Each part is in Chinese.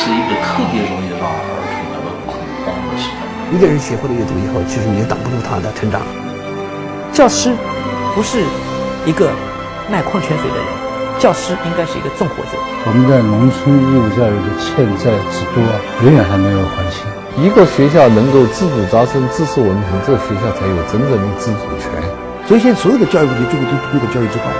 是一个特别容易让儿童感到恐慌的时代。一个人学会了阅读以后，其实你也挡不住他的成长。教师不是一个卖矿泉水的人，教师应该是一个纵火者。我们在农村义务教育的欠债之多远远还没有还清。一个学校能够自主招生、知识文凭，这个学校才有真正的自主权。所以现在所有的教育问题最后都通过教育这块。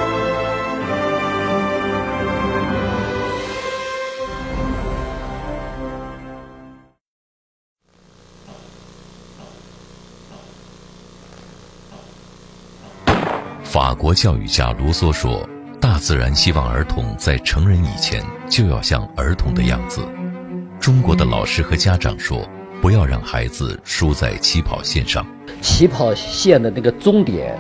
法国教育家卢梭说，大自然希望儿童在成人以前就要像儿童的样子。中国的老师和家长说，不要让孩子输在起跑线上。起跑线的那个终点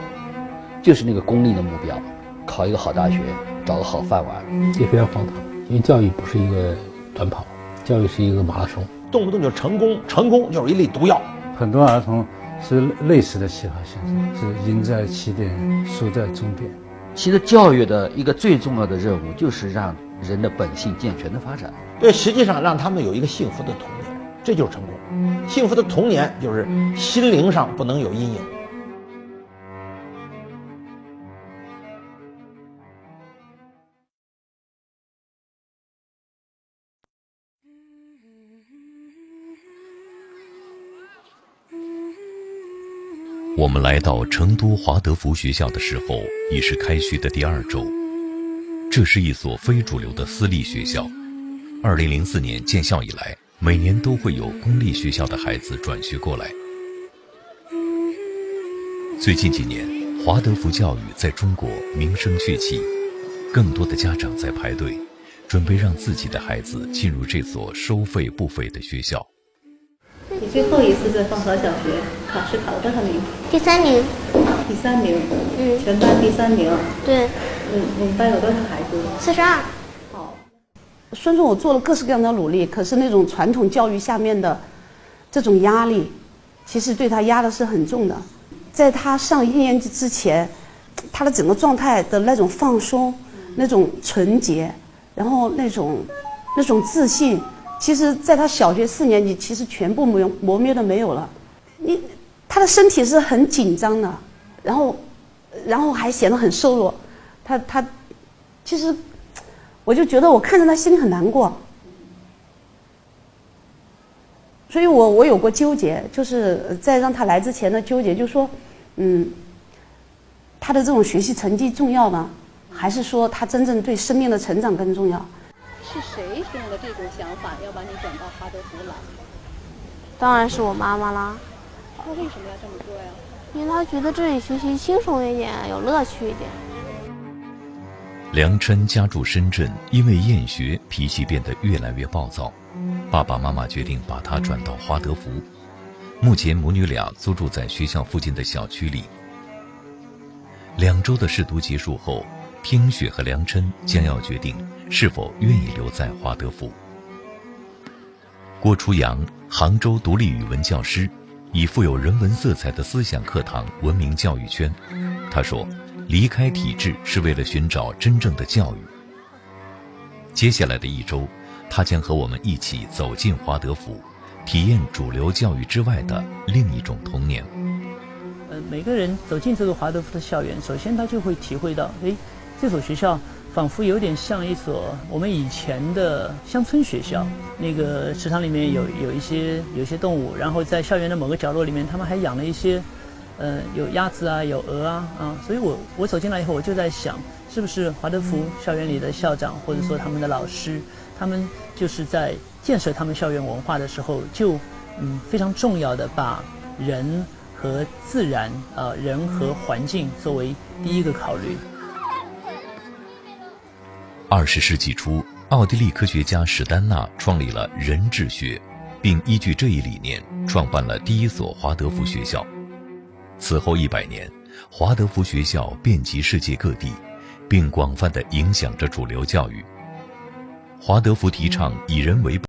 就是那个功利的目标，考一个好大学，找个好饭碗。这非常荒唐，因为教育不是一个短跑，教育是一个马拉松，动不动就成功，成功就是一粒毒药。很多儿童是类似的起跑线上，是赢在起点，输在终点。其实教育的一个最重要的任务就是让人的本性健全的发展。对，实际上让他们有一个幸福的童年，这就是成功。幸福的童年就是心灵上不能有阴影。我们来到成都华德福学校的时候，已是开学的第2周。这是一所非主流的私立学校。2004年建校以来，每年都会有公立学校的孩子转学过来。最近几年，华德福教育在中国名声鹊起，更多的家长在排队，准备让自己的孩子进入这所收费不菲的学校。你最后一次在芳草小学考试考了多少名？第3名。第3名。全班第3名。对。你们班有多少孩子？42。好。孙仲我做了各式各样的努力，可是那种传统教育下面的这种压力，其实对他压的是很重的。在他上1年级之前，他的整个状态的那种放松、那种纯洁，然后那种自信。其实在他小学4年级，其实全部磨灭的没有了。他的身体是很紧张的，然后还显得很瘦弱。他其实我就觉得我看着他心里很难过。所以我有过纠结，就是在让他来之前的纠结，就是说，他的这种学习成绩重要呢，还是说他真正对生命的成长更重要？是谁用了这种想法要把你转到华德福来？当然是我妈妈啦。那为什么要这么做呀？因为她觉得这里学习轻松一点，有乐趣一点。梁琛家住深圳，因为厌学，脾气变得越来越暴躁。爸爸妈妈决定把他转到华德福。目前母女俩租住在学校附近的小区里。2周的试读结束后，听雪和梁琛将要决定是否愿意留在华德福。郭初阳，杭州独立语文教师，以富有人文色彩的思想课堂闻名教育圈。他说，离开体制是为了寻找真正的教育。接下来的1周，他将和我们一起走进华德福，体验主流教育之外的另一种童年。每个人走进这个华德福的校园，首先他就会体会到，这所学校仿佛有点像一所我们以前的乡村学校。那个池塘里面有一些动物，然后在校园的某个角落里面，他们还养了一些，有鸭子啊，有鹅啊。所以我走进来以后，我就在想，是不是华德福校园里的校长或者说他们的老师，他们就是在建设他们校园文化的时候，就非常重要的把人和自然人和环境作为第一个考虑。20世纪初，奥地利科学家史丹纳创立了人智学，并依据这一理念创办了第1所华德福学校。此后100年，华德福学校遍及世界各地，并广泛地影响着主流教育。华德福提倡以人为本。